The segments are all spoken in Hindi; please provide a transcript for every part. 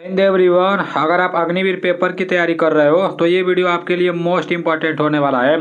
हिंद एवरीवन, अगर आप अग्निवीर पेपर की तैयारी कर रहे हो तो ये वीडियो आपके लिए मोस्ट इंपॉर्टेंट होने वाला है।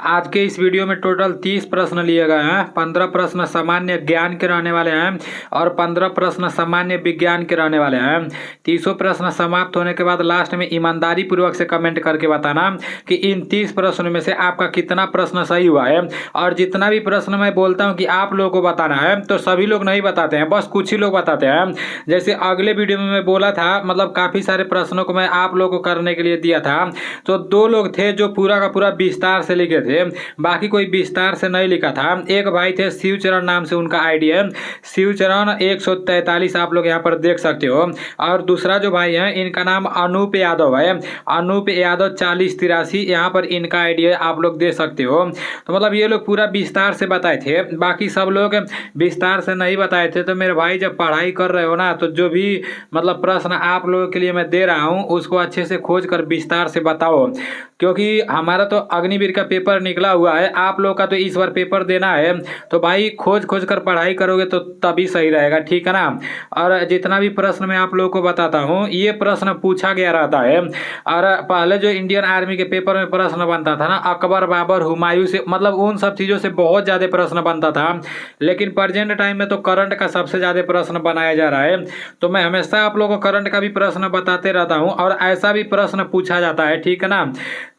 आज के इस वीडियो में टोटल 30 प्रश्न लिए गए हैं। 15 प्रश्न सामान्य ज्ञान के रहने वाले हैं और 15 प्रश्न सामान्य विज्ञान के रहने वाले हैं। 30 प्रश्न समाप्त होने के बाद लास्ट में ईमानदारी पूर्वक से कमेंट करके बताना कि इन 30 प्रश्नों में से आपका कितना प्रश्न सही हुआ है। और जितना भी प्रश्न मैं बोलता हूँ कि आप लोगों को बताना है तो सभी लोग नहीं बताते हैं, बस कुछ ही लोग बताते हैं। जैसे अगले वीडियो में मैं बोला था, मतलब काफी सारे प्रश्नों को मैं आप लोगों को करने के लिए दिया था, तो 2 लोग थे जो पूरा का पूरा विस्तार से लिखे थे, बाकी कोई विस्तार से नहीं लिखा था। एक भाई थे शिवचरण नाम से उनका आईडी है, शिवचरण 143 आप लोग यहाँ पर देख सकते हो। और दूसरा जो भाई है इनका नाम अनूप यादव है, अनूप यादव 4083 यहाँ पर इनका आईडी है, आप लोग देख सकते हो। तो मतलब ये लोग पूरा विस्तार से बताए थे, बाकी सब लोग विस्तार से नहीं बताए थे। तो मेरे भाई जब पढ़ाई कर रहे हो ना, तो जो भी मतलब प्रश्न आप लोगों के लिए मैं दे रहा हूँ उसको अच्छे से खोज कर विस्तार से बताओ, क्योंकि हमारा तो अग्निवीर का पेपर निकला हुआ है, आप लोग का तो इस बार पेपर देना है। तो भाई खोज खोज कर पढ़ाई करोगे तो तभी सही रहेगा, ठीक है ना। और जितना भी प्रश्न मैं आप लोगों को बताता हूँ ये प्रश्न पूछा गया रहता है। और पहले जो इंडियन आर्मी के पेपर में प्रश्न बनता था ना, अकबर बाबर हुमायूं से, मतलब उन सब चीज़ों से बहुत ज़्यादा प्रश्न बनता था। लेकिन प्रेजेंट टाइम में तो करंट का सबसे ज़्यादा प्रश्न बनाया जा रहा है। तो मैं हमेशा आप लोगों को करंट का भी प्रश्न बताते रहता हूँ और ऐसा भी प्रश्न पूछा जाता है, ठीक है ना।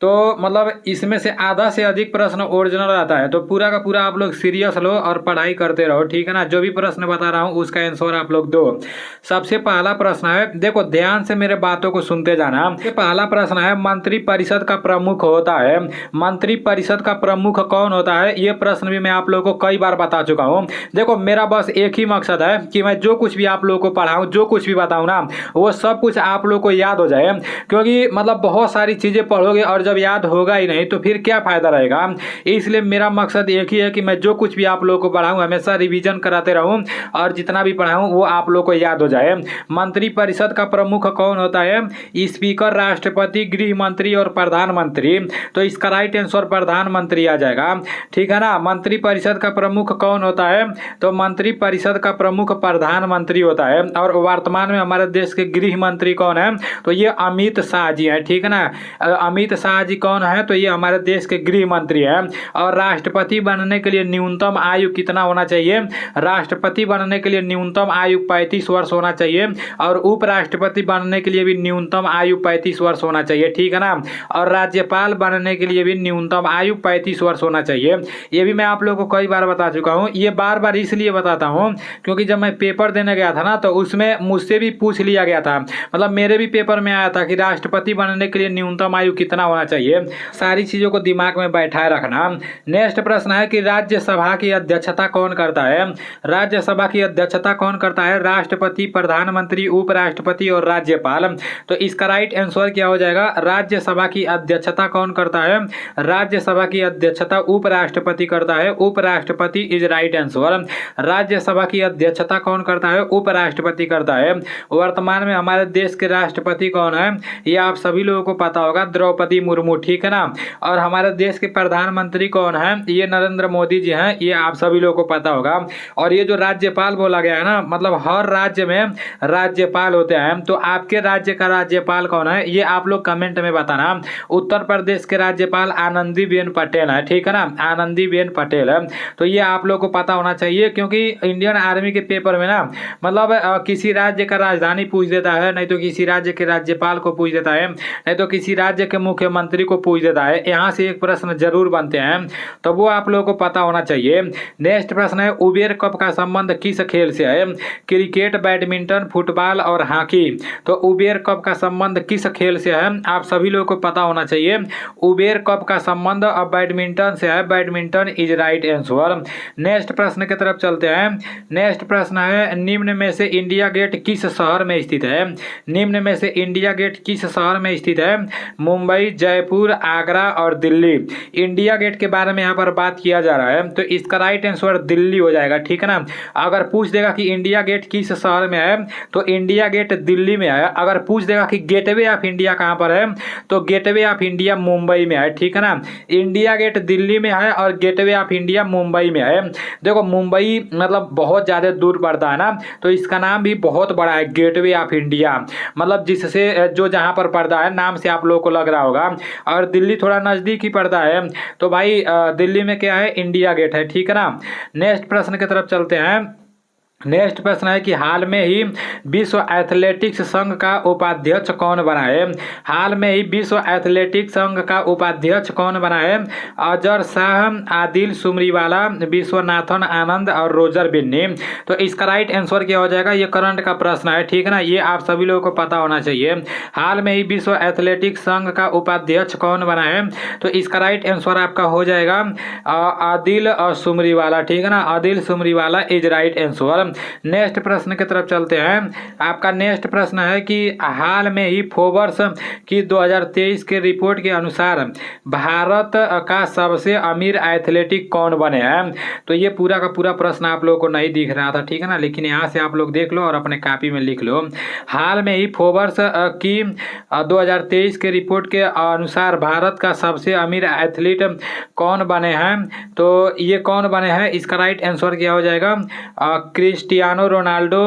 तो मतलब इसमें से आधा से अधिक प्रश्न ओरिजिनल रहता है। तो पूरा का पूरा आप लोग सीरियस लो और पढ़ाई करते रहो, ठीक है ना। जो भी प्रश्न बता रहा हूँ उसका आंसर आप लोग दो। सबसे पहला प्रश्न है, देखो ध्यान से मेरे बातों को सुनते जाना। पहला प्रश्न है, मंत्री परिषद का प्रमुख होता है, मंत्री परिषद का प्रमुख कौन होता है? ये प्रश्न भी मैं आप लोगों को कई बार बता चुका हूँ। देखो मेरा बस एक ही मकसद है कि मैं जो कुछ भी आप लोगों को पढ़ाऊँ, जो कुछ भी बताऊँ ना, वो सब कुछ आप लोगों को याद हो जाए। क्योंकि मतलब बहुत सारी चीज़ें पढ़ोगे और जब याद होगा ही नहीं तो फिर क्या फायदा रहेगा। इसलिए मेरा मकसद एक ही है कि मैं जो कुछ भी आप लोगों को पढ़ाऊँ हमेशा रिवीजन कराते रहूँ और जितना भी पढ़ाऊँ वो आप लोगों को याद हो जाए। मंत्री परिषद का प्रमुख कौन होता है? स्पीकर, राष्ट्रपति, गृह मंत्री और प्रधानमंत्री। तो इसका राइट आंसर प्रधानमंत्री आ जाएगा, ठीक है ना। मंत्री परिषद का प्रमुख कौन होता है? तो मंत्री परिषद का प्रमुख प्रधानमंत्री होता है। और वर्तमान में हमारे देश के गृह मंत्री कौन है? तो ये अमित शाह जी हैं, ठीक है ना। अमित शाह जी कौन है? तो ये हमारे देश के गृह मंत्री हैं। और राष्ट्रपति बनने के लिए न्यूनतम आयु कितना होना चाहिए? राष्ट्रपति बनने के लिए न्यूनतम आयु 35 वर्ष होना चाहिए और उपराष्ट्रपति बनने के लिए भी न्यूनतम आयु 35 वर्ष होना चाहिए, ठीक है ना। और राज्यपाल बनने के लिए भी न्यूनतम आयु 35 वर्ष होना चाहिए। ये भी मैं आप लोगों को कई बार बता चुका हूँ। ये बार बार इसलिए बताता हूँ क्योंकि जब मैं पेपर देने गया था ना, तो उसमें मुझसे भी पूछ लिया गया था, मतलब मेरे भी पेपर में आया था कि राष्ट्रपति बनने के लिए न्यूनतम आयु कितना होना चाहिए। सारी चीज़ों को दिमाग में बैठाए रखना। नेक्स्ट प्रश्न है कि राज्यसभा की अध्यक्षता कौन करता है? राज्यसभा की अध्यक्षता कौन करता है? राष्ट्रपति, प्रधानमंत्री, उपराष्ट्रपति और राज्यपाल। तो इसका राइट आंसर क्या हो जाएगा? राज्यसभा की अध्यक्षता कौन करता है? राज्यसभा की अध्यक्षता उपराष्ट्रपति करता है, उपराष्ट्रपति इज राइट आंसर। राज्यसभा की अध्यक्षता कौन करता है? उपराष्ट्रपति करता है। वर्तमान में हमारे देश के राष्ट्रपति कौन है? ये आप सभी लोगों को पता होगा, द्रौपदी मुर्मू, ठीक है ना। और हमारे देश के प्रधानमंत्री कौन है? ये नरेंद्र मोदी जी हैं, ये आप सभी लोगों को पता होगा। और ये जो राज्यपाल बोला गया है ना, मतलब हर राज्य में राज्यपाल होते हैं। तो आपके राज्य का राज्यपाल कौन है? ये आप लोग कमेंट में बताना। उत्तर प्रदेश के राज्यपाल आनंदीबेन पटेल है, ठीक है ना, आनंदीबेन पटेल है। तो ये आप लोग को पता होना चाहिए, क्योंकि इंडियन आर्मी के पेपर में ना मतलब किसी राज्य का राजधानी पूछ देता है, नहीं तो किसी राज्य के राज्यपाल को पूछ देता है, नहीं तो किसी राज्य के मुख्यमंत्री को पूछ देता है। यहाँ से एक प्रश्न जरूर बनते हैं, तो वो आप लोगों को पता होना चाहिए। नेक्स्ट प्रश्न है, उबेर कप का संबंध किस खेल से है? क्रिकेट, बैडमिंटन, फुटबॉल और हॉकी। तो उबेर कप का संबंध किस खेल से है? आप सभी लोगों को पता होना चाहिए। उबेर कप का संबंध अब बैडमिंटन से है, badminton is right answer. Next प्रश्न की तरफ चलते हैं। नेक्स्ट प्रश्न है, निम्न में से इंडिया गेट किस शहर में स्थित है? निम्न में से इंडिया गेट किस शहर में स्थित है? मुंबई, जयपुर, आगरा और दिल्ली। इंडिया गेट के बारे में यहाँ पर बात किया जा रहा है, तो इसका राइट आंसर दिल्ली हो जाएगा, ठीक है ना। अगर पूछ देगा कि इंडिया गेट किस शहर में है, तो इंडिया गेट दिल्ली में है। अगर पूछ देगा कि गेटवे ऑफ इंडिया कहाँ पर है, तो गेटवे ऑफ इंडिया मुंबई में है, ठीक है ना। इंडिया गेट दिल्ली में है और गेटवे ऑफ इंडिया मुंबई में है। देखो मुंबई मतलब बहुत ज़्यादा दूर पड़ता है ना, तो इसका नाम भी बहुत बड़ा है, गेटवे ऑफ इंडिया। इंडिया, मतलब जिससे जो जहाँ पर पड़ता है नाम से आप लोगों को लग रहा होगा। और दिल्ली थोड़ा नज़दीक ही पड़ता है, तो भाई दिल्ली में क्या है, इंडिया गेट है, ठीक है ना। नेक्स्ट प्रश्न की तरफ चलते हैं। नेक्स्ट प्रश्न है कि हाल में ही विश्व एथलेटिक्स संघ का उपाध्यक्ष कौन बना है। हाल में ही विश्व एथलेटिक्स संघ का उपाध्यक्ष कौन बना है। अजहर शाह, आदिल सुमरीवाला, विश्वनाथन आनंद और रोजर बिन्नी। तो इसका राइट आंसर क्या हो जाएगा, ये करंट का प्रश्न है, ठीक है ना, ये आप सभी लोगों को पता होना चाहिए। हाल में ही विश्व एथलेटिक्स संघ का उपाध्यक्ष कौन बना है, तो इसका राइट आंसर आपका हो जाएगा आदिल सुमरीवाला, ठीक है ना, Adil Sumariwala is right answer. Next प्रश्न की तरफ चलते हैं। आपका नेक्स्ट प्रश्न है कि हाल में ही फोर्ब्स की 2023 के रिपोर्ट के अनुसार भारत का सबसे अमीर एथलेटिक कौन बने हैं। तो ये पूरा का पूरा प्रश्न आप लोगों को नहीं दिख रहा था, ठीक है ना, लेकिन यहाँ से आप लोग देख लो और अपने कॉपी में लिख लो। हाल में ही फोर्ब्स की 2023 के रिपोर्ट के अनुसार भारत का सबसे अमीर एथलीट कौन बने हैं। तो ये कौन बने हैं, इसका राइट आंसर क्या हो जाएगा, Cristiano Ronaldo,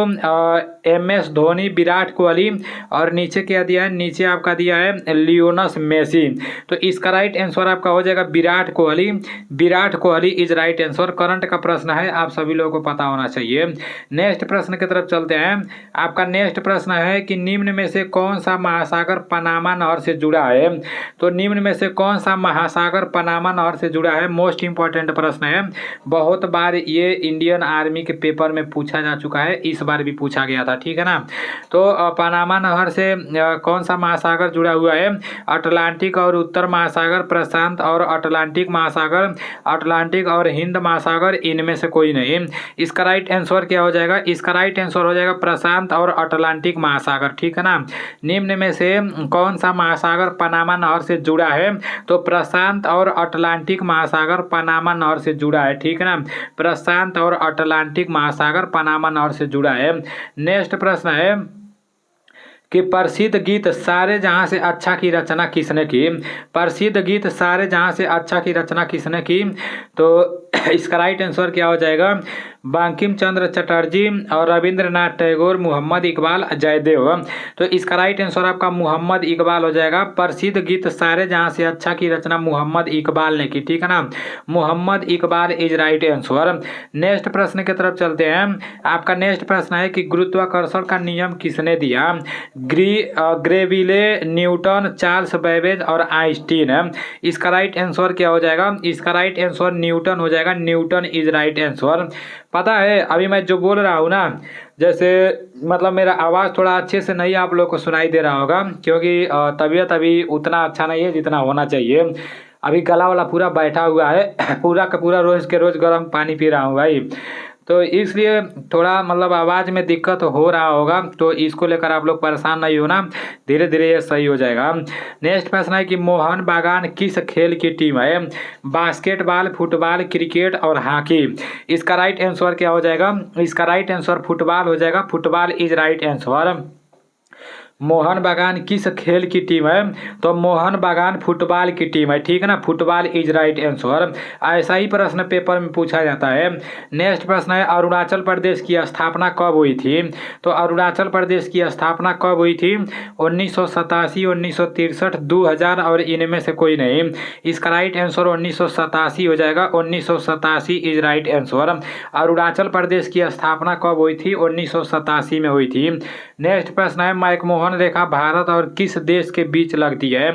MS Dhoni, Virat Kohli और नीचे क्या दिया है, नीचे आपका दिया है लियोनस मेसी। तो इसका राइट आंसर आपका हो जाएगा Virat Kohli. Virat Kohli is right answer. Current का प्रश्न है, आप सभी लोगों को पता होना चाहिए। नेक्स्ट प्रश्न की तरफ चलते हैं। आपका नेक्स्ट प्रश्न है कि निम्न में से कौन सा महासागर पनामा नहर से जुड़ा है। तो निम्न में से कौन सा महासागर पनामा नहर से जुड़ा है, मोस्ट इंपॉर्टेंट प्रश्न है। बहुत बार ये इंडियन आर्मी के पेपर में पूछा जा चुका है, इस बार भी पूछा गया था, ठीक है ना। तो पनामा नहर से कौन सा महासागर जुड़ा हुआ है, अटलांटिक और उत्तर महासागर, प्रशांत और अटलांटिक महासागर, अटलांटिक और हिंद महासागर, इनमें से कोई नहीं। इसका राइट आंसर क्या हो जाएगा, इसका राइट आंसर हो जाएगा प्रशांत और अटलांटिक महासागर, ठीक है ना। निम्न में से कौन सा महासागर पनामा नहर से जुड़ा है, तो प्रशांत और अटलांटिक महासागर पनामा नहर से जुड़ा है, ठीक है ना, प्रशांत और अटलांटिक महासागर पनामा नहर से जुड़ा है। नेक्स्ट प्रश्न है कि प्रसिद्ध गीत सारे जहां से अच्छा की रचना किसने की। प्रसिद्ध गीत सारे जहां से अच्छा की रचना किसने की, तो इसका राइट आंसर क्या हो जाएगा, बंकिम चंद्र चटर्जी और रविंद्रनाथ टैगोर, मोहम्मद इकबाल, जयदेव। तो इसका राइट आंसर आपका मोहम्मद इकबाल हो जाएगा। प्रसिद्ध गीत सारे जहां से अच्छा की रचना मोहम्मद इकबाल ने की, ठीक है ना, Mohammad Iqbal is right answer. Next प्रश्न की तरफ चलते हैं। आपका नेक्स्ट प्रश्न है कि गुरुत्वाकर्षण का नियम किसने दिया। ग्रेविले, न्यूटन, चार्ल्स बेबेज और आइंस्टीन। इसका राइट आंसर क्या हो जाएगा, इसका राइट आंसर न्यूटन हो जाएगा। Newton is right answer. पता है अभी मैं जो बोल रहा हूँ ना, जैसे मतलब मेरा आवाज़ थोड़ा अच्छे से नहीं आप लोग को सुनाई दे रहा होगा, क्योंकि तबीयत अभी उतना अच्छा नहीं है जितना होना चाहिए। अभी गला वाला पूरा बैठा हुआ है, पूरा का पूरा रोज़ के रोज़ गर्म पानी पी रहा हूँ भाई, तो इसलिए थोड़ा मतलब आवाज़ में दिक्कत हो रहा होगा, तो इसको लेकर आप लोग परेशान नहीं होना, धीरे धीरे ये सही हो जाएगा। नेक्स्ट प्रश्न है कि मोहन बागान किस खेल की टीम है। बास्केटबॉल, फुटबॉल, क्रिकेट और हॉकी। इसका राइट आंसर क्या हो जाएगा, इसका राइट आंसर फुटबॉल हो जाएगा। Football is right answer. Mohan बागान किस खेल की टीम है, तो मोहन बागान फुटबॉल की टीम है, ठीक है ना, फुटबॉल इज राइट आंसर। ऐसा ही प्रश्न पेपर में पूछा जाता है। नेक्स्ट प्रश्न है अरुणाचल प्रदेश की स्थापना कब हुई थी। तो अरुणाचल प्रदेश की स्थापना कब हुई थी, 1987, 1963, 2000 और इनमें से कोई नहीं। इसका राइट आंसर 1987 हो जाएगा। 1987 is right answer. Arunachal Pradesh की स्थापना कब हुई थी, 1987 में हुई थी। नेक्स्ट प्रश्न है मैकमोहन रेखा भारत और किस देश के बीच लगती है।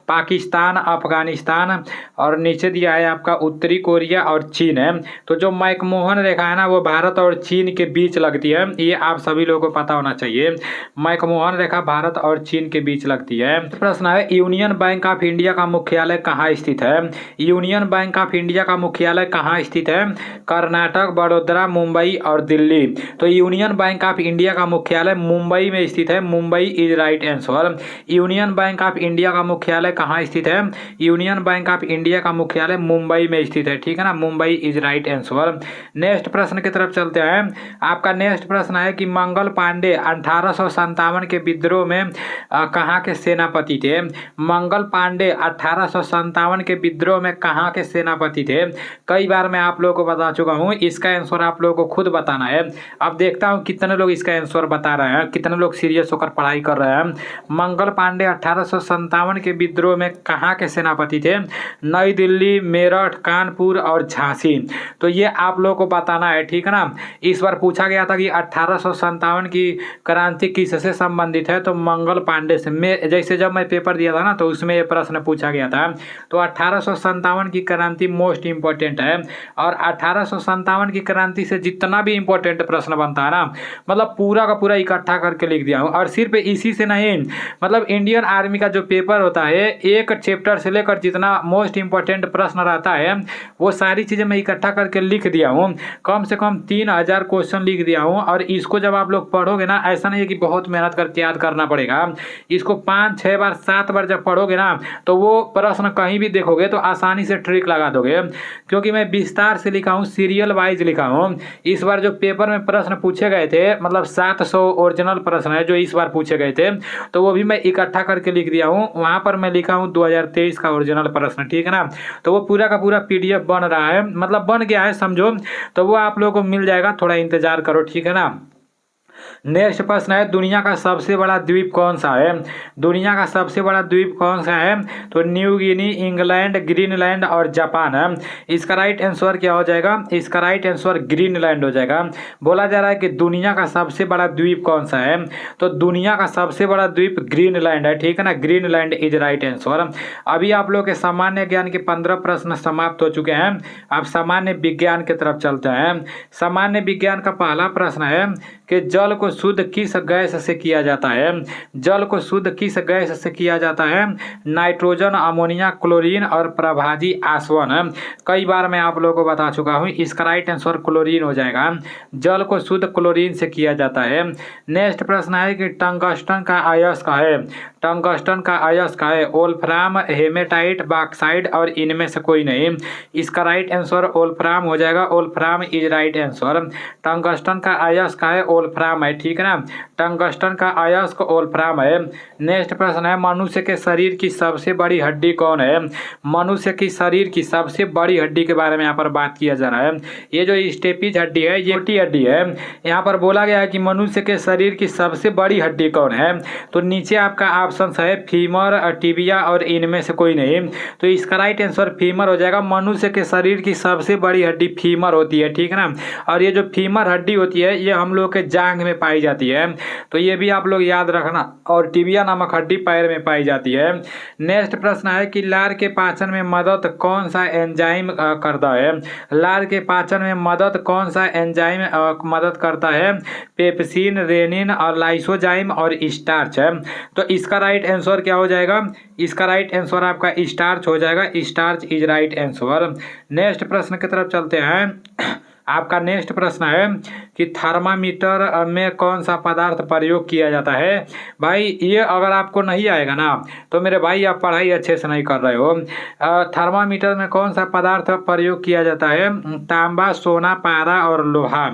पाकिस्तान, अफगानिस्तान और नीचे दिया है आपका उत्तरी कोरिया और चीन है। तो जो मैकमोहन रेखा है ना, वो भारत और चीन के बीच लगती है, ये आप सभी लोगों को पता होना चाहिए। मैकमोहन रेखा भारत और चीन के बीच लगती है। प्रश्न है यूनियन बैंक ऑफ इंडिया का मुख्यालय कहाँ स्थित है। यूनियन बैंक ऑफ इंडिया का मुख्यालय कहाँ स्थित है, कर्नाटक, बड़ोदरा, मुंबई और दिल्ली। तो यूनियन बैंक ऑफ इंडिया का मुख्यालय मुंबई में स्थित है। Mumbai is right answer. Union bank of India का मुख्यालय कहाँ स्थित है? यूनियन बैंक ऑफ इंडिया का मुख्यालय मुंबई में स्थित है, ठीक है ना, Mumbai is right answer. Next प्रश्न की तरफ चलते हैं। आपका नेक्स्ट प्रश्न है कि मंगल पांडे 1857 के विद्रोह में कहाँ के सेनापति थे? मंगल पांडे 1857 के विद्रोह में कहाँ के सेनापति थे? कई बार मैं आप लोगों को बता चुका हूँ, इसका आंसर आप लोगों को खुद बताना है। अब देखता हूँ कितने लोग इसका आंसर बता रहे हैं, कितने लोग सीरियस होकर पढ़ाई कर रहे हैं। मंगल पांडे 1857 के विद्रोह में कहाँ के सेनापति थे? नई दिल्ली, मेरठ, कानपुर और झांसी। तो ये आप लोगों को बताना है, ठीक है ना। इस बार पूछा गया था कि 1857 की क्रांति किससे संबंधित है, तो मंगल पांडे से। जैसे जब मैं पेपर दिया था ना तो उसमें ये प्रश्न पूछा गया था। तो 1857 की क्रांति मोस्ट इंपॉर्टेंट है, और 1857 की क्रांति से जितना भी इंपॉर्टेंट प्रश्न बनता है ना, मतलब पूरा का पूरा इकट्ठा करके लिख दिया हूँ। और सिर्फ इसी से नहीं, मतलब इंडियन आर्मी का जो पेपर होता है, एक चैप्टर से लेकर जितना मोस्ट इंपॉर्टेंट प्रश्न रहता है वो सारी चीज़ें मैं इकट्ठा करके लिख दिया हूँ। कम से कम 3000 क्वेश्चन लिख दिया हूँ। और इसको जब आप लोग पढ़ोगे ना, ऐसा नहीं है कि बहुत मेहनत करके याद करना पड़ेगा। इसको 5, 6 बार, 7 बार जब पढ़ोगे ना, तो वो प्रश्न कहीं भी देखोगे तो आसानी से ट्रिक लगा दोगे, क्योंकि मैं विस्तार से लिखा हूँ, सीरियल वाइज लिखा हूँ। इस बार जो पेपर में प्रश्न पूछे गए थे, मतलब 700 ओरिजिनल प्रश्न है जो इस बार पूछे गए थे, तो वो भी मैं इकट्ठा करके लिख दिया हूँ। वहाँ पर मैं लिखा हूँ 2023 का ओरिजिनल प्रश्न, ठीक है ना। तो वो पूरा का पूरा PDF बन रहा है, मतलब बन गया है समझो। तो वो आप लोगों को मिल जाएगा, थोड़ा इंतजार करो, ठीक है ना। नेक्स्ट प्रश्न है, दुनिया का सबसे बड़ा द्वीप कौन सा है? दुनिया का सबसे बड़ा द्वीप कौन सा है? तो न्यू गिनी, इंग्लैंड, ग्रीनलैंड और जापान है। इसका राइट आंसर क्या हो जाएगा? इसका राइट आंसर ग्रीनलैंड हो जाएगा। बोला जा रहा है कि दुनिया का सबसे बड़ा द्वीप कौन सा है? तो दुनिया का सबसे बड़ा द्वीप ग्रीनलैंड है, ठीक है ना, ग्रीनलैंड इज राइट आंसर। अभी आप लोग के सामान्य ज्ञान के 15 प्रश्न समाप्त हो चुके हैं। अब सामान्य विज्ञान की तरफ चलते हैं। सामान्य विज्ञान का पहला प्रश्न है कि जल को शुद्ध किस गैस से किया जाता है? जल को शुद्ध किस गैस से किया जाता है? नाइट्रोजन, अमोनिया, क्लोरीन और प्रभाजी आसवन। कई बार मैं आप लोगों को बता चुका हूँ, इसका राइट आंसर क्लोरीन हो जाएगा। जल को शुद्ध क्लोरीन से किया जाता है। नेक्स्ट प्रश्न है कि टंगस्टन का अयस्क है। टंगस्टन का अयस्क है वोल्फ्राम, हेमेटाइट, बॉक्साइट और इनमें से कोई नहीं। इसका राइट आंसर वोल्फ्राम हो जाएगा। Wolfram is right answer. Tungsten का अयस्क है वोल्फ्राम है, ठीक है ना। टंगस्टन का अयस्क वोल्फ्राम है। नेक्स्ट प्रश्न है, मनुष्य के शरीर की सबसे बड़ी हड्डी कौन है? मनुष्य की शरीर की सबसे बड़ी हड्डी के बारे में यहाँ पर बात किया जा रहा है। ये जो स्टेपिज हड्डी है, ये छोटी हड्डी है। यहाँ पर बोला गया है कि मनुष्य के शरीर की सबसे बड़ी हड्डी कौन है? तो नीचे आपका ऑप्शन है फीमर, टिबिया और इनमें से कोई नहीं। तो इसका राइट आंसर फीमर हो जाएगा। मनुष्य के शरीर की सबसे बड़ी हड्डी फीमर होती है, ठीक है ना। और ये जो फीमर हड्डी होती है, ये हम लोग के जांघ में पाई जाती है, तो ये भी आप लोग याद रखना। और टिबिया नामक हड्डी पैर में पाई जाती है। नेक्स्ट प्रश्न है कि लार के पाचन में मदद कौन सा एंजाइम करता है? लार के पाचन में मदद कौन सा एंजाइम मदद करता है? पेप्सिन, रेनिन और लाइसोजाइम और स्टार्च है। तो इसका राइट आंसर क्या हो जाएगा? इसका राइट आंसर आपका स्टार्च हो जाएगा। Starch is right answer. Next प्रश्न की तरफ चलते हैं। आपका नेक्स्ट प्रश्न है कि थर्मामीटर में कौन सा पदार्थ प्रयोग किया जाता है? भाई ये अगर आपको नहीं आएगा ना, तो मेरे भाई आप पढ़ाई अच्छे से नहीं कर रहे हो। थर्मामीटर में कौन सा पदार्थ प्रयोग किया जाता है? तांबा, सोना, पारा और लोहा।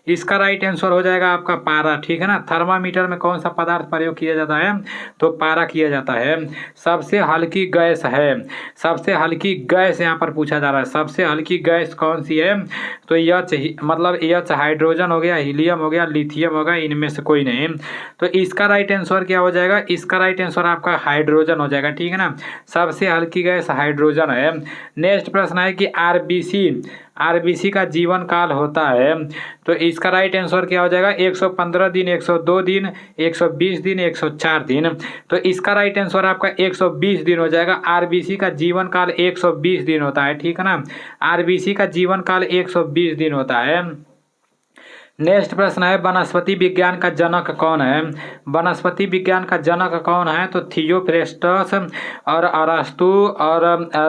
इसका राइट आंसर हो जाएगा आपका पारा, ठीक है ना। थर्मामीटर में कौन सा पदार्थ प्रयोग किया जाता है? तो पारा किया जाता है। सबसे हल्की गैस है, सबसे हल्की गैस यहाँ पर पूछा जा रहा है। सबसे हल्की गैस कौन सी है? तो मतलब एच हाइड्रोजन हो गया, हीलियम हो गया, लिथियम हो गया, इनमें से कोई नहीं। तो इसका राइट आंसर क्या हो जाएगा? इसका राइट आंसर आपका हाइड्रोजन हो जाएगा, ठीक है ना। सबसे हल्की गैस हाइड्रोजन है। नेक्स्ट प्रश्न है कि आरबीसी का जीवन काल होता है। तो इसका राइट आंसर क्या हो जाएगा? 115 दिन, 102 दिन, 120 दिन, 104 दिन। तो इसका राइट आंसर आपका 120 दिन हो जाएगा। आरबीसी का जीवन काल 120 दिन होता है, ठीक है ना। आरबीसी का जीवन काल 120 दिन होता है। नेक्स्ट प्रश्न है वनस्पति विज्ञान का जनक कौन है। वनस्पति विज्ञान का जनक कौन है, तो थियोफ्रेस्टस और अरस्तु और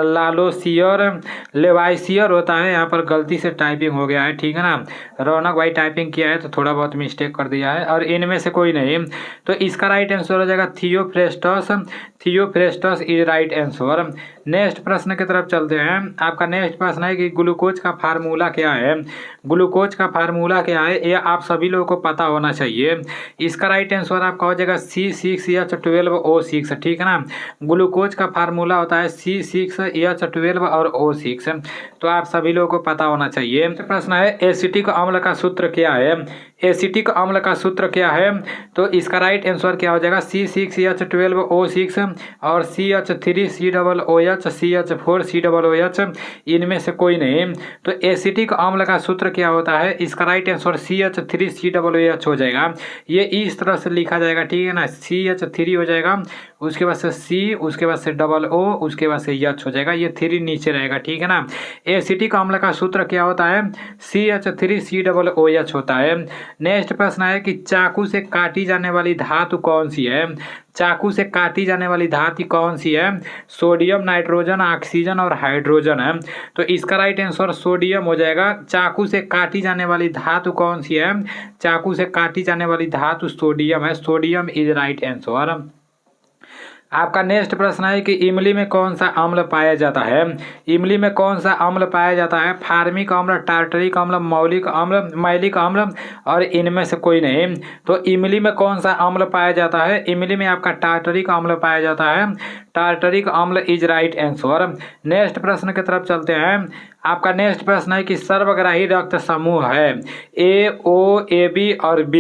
लालोसियर लेवाइसियर होता है। यहाँ पर गलती से टाइपिंग हो गया है, ठीक है ना। रौनक भाई टाइपिंग किया है तो थोड़ा बहुत मिस्टेक कर दिया है, और इनमें से कोई नहीं। तो इसका राइट आंसर हो जाएगा Theophrastus. Theophrastus is right answer. Next प्रश्न की तरफ चलते हैं। आपका नेक्स्ट प्रश्न है कि ग्लूकोज का फार्मूला क्या है। ग्लूकोज का फार्मूला क्या है, ये आप सभी लोगों को पता होना चाहिए। इसका राइट आंसर आपका हो जाएगा C6H12O6, ठीक है ना। ग्लूकोज का फार्मूला होता है C6H12 और O6, तो आप सभी लोगों को पता होना चाहिए। प्रश्न है एसिटिक अम्ल का सूत्र क्या है। एसिटिक अम्ल का सूत्र क्या है, तो इसका राइट आंसर क्या हो जाएगा C6H12O6 और CH3COOH CH4COOH, इनमें से कोई नहीं। तो एसिटिक अम्ल का सूत्र क्या होता है, इसका राइट आंसर CH3COOH हो जाएगा। ये इस तरह से लिखा जाएगा, ठीक है ना। CH3 हो जाएगा, उसके बाद से C, उसके बाद से O, उसके बाद से H हो जाएगा, ये 3 नीचे रहेगा, ठीक है ना। एसिटिक अम्ल का सूत्र क्या होता है, CH3COOH होता है। नेक्स्ट प्रश्न है कि चाकू से काटी जाने वाली धातु कौन सी है। चाकू से काटी जाने वाली धातु कौन सी है, सोडियम, नाइट्रोजन, ऑक्सीजन और हाइड्रोजन है। तो इसका राइट आंसर सोडियम हो जाएगा। चाकू से काटी जाने वाली धातु कौन सी है, चाकू से काटी जाने वाली धातु सोडियम है। Sodium is right answer. आपका नेक्स्ट प्रश्न है कि इमली में कौन सा अम्ल पाया जाता है। इमली में कौन सा अम्ल पाया जाता है, फार्मिक अम्ल, टार्टरिक अम्ल, मौलिक अम्ल, मैलिक अम्ल, और इनमें से कोई नहीं। तो इमली में कौन सा अम्ल पाया जाता है, इमली में आपका टार्टरिक अम्ल पाया जाता है। टार्टरिक अम्ल इज राइट आंसर। नेक्स्ट प्रश्न की तरफ चलते हैं। आपका नेक्स्ट प्रश्न है कि सर्वग्राही रक्त समूह है A, O, AB और B।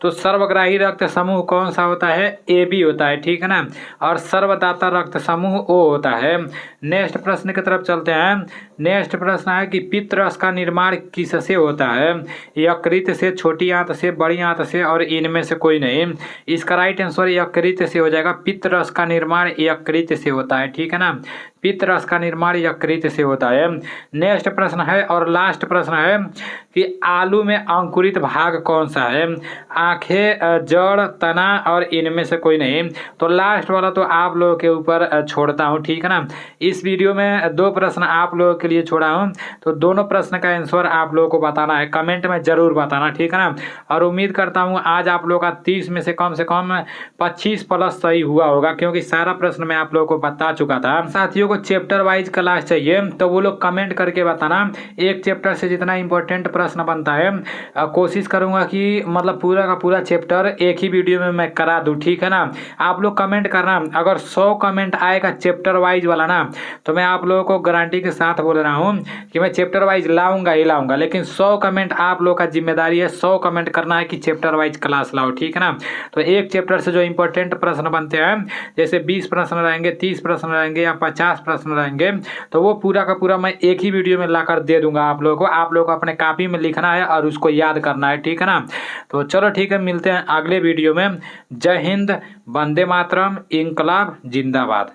तो सर्वग्राही रक्त समूह कौन सा होता है, AB होता है, ठीक है ना। और सर्वदाता रक्त समूह O होता है। नेक्स्ट प्रश्न की तरफ चलते हैं। नेक्स्ट प्रश्न है कि पित्तरस का निर्माण किससे होता है, यकृत से, छोटी आंत से, बड़ी आंत से, और इनमें से कोई नहीं। इसका राइट आंसर यकृत से हो जाएगा। पित्तरस का निर्माण यकृत से होता है, ठीक है ना। पित्तरस का निर्माण यकृत से होता है। नेक्स्ट प्रश्न है और लास्ट प्रश्न है कि आलू में अंकुरित भाग कौन सा है, आंखें, जड़, तना, और इनमें से कोई नहीं। तो लास्ट वाला तो आप लोगों के ऊपर छोड़ता हूँ, ठीक है ना। इस वीडियो में 2 प्रश्न आप लोगों के लिए छोड़ा हूँ, तो दोनों प्रश्न का आंसर आप लोगों को बताना है, कमेंट में जरूर बताना, ठीक है ना। और उम्मीद करता हूँ आज आप लोगों का 30 में से कम 25 प्लस सही हुआ होगा, क्योंकि सारा प्रश्न मैं आप लोगों को बता चुका था। साथियों को चैप्टर वाइज क्लास चाहिए तो वो लोग कमेंट करके बताना। एक चैप्टर से जितना इंपॉर्टेंट प्रश्न बनता है कोशिश करूंगा कि मतलब पूरा का पूरा चैप्टर एक ही वीडियो में मैं करा दूं, ठीक है ना। आप लोग कमेंट करना, अगर 100 कमेंट आएगा चैप्टर वाइज वाला ना, तो मैं आप लोगों को गारंटी के साथ बोल रहा हूँ कि मैं चैप्टर वाइज लाऊंगा ही लाऊंगा। लेकिन 100 कमेंट आप लोग का जिम्मेदारी है, 100 कमेंट करना है कि चैप्टर वाइज क्लास लाओ, ठीक है ना। तो एक चैप्टर से जो इंपॉर्टेंट प्रश्न बनते हैं, जैसे 20 प्रश्न रहेंगे, 30 प्रश्न रहेंगे या 50 प्रश्न रहेंगे, तो वो पूरा का पूरा मैं एक ही वीडियो में लाकर दे दूंगा आप लोगों को। आप लोगों को अपने कॉपी में लिखना है और उसको याद करना है, ठीक है ना। तो चलो ठीक है, मिलते हैं अगले वीडियो में। जय हिंद, वंदे मातरम, इंकलाब जिंदाबाद।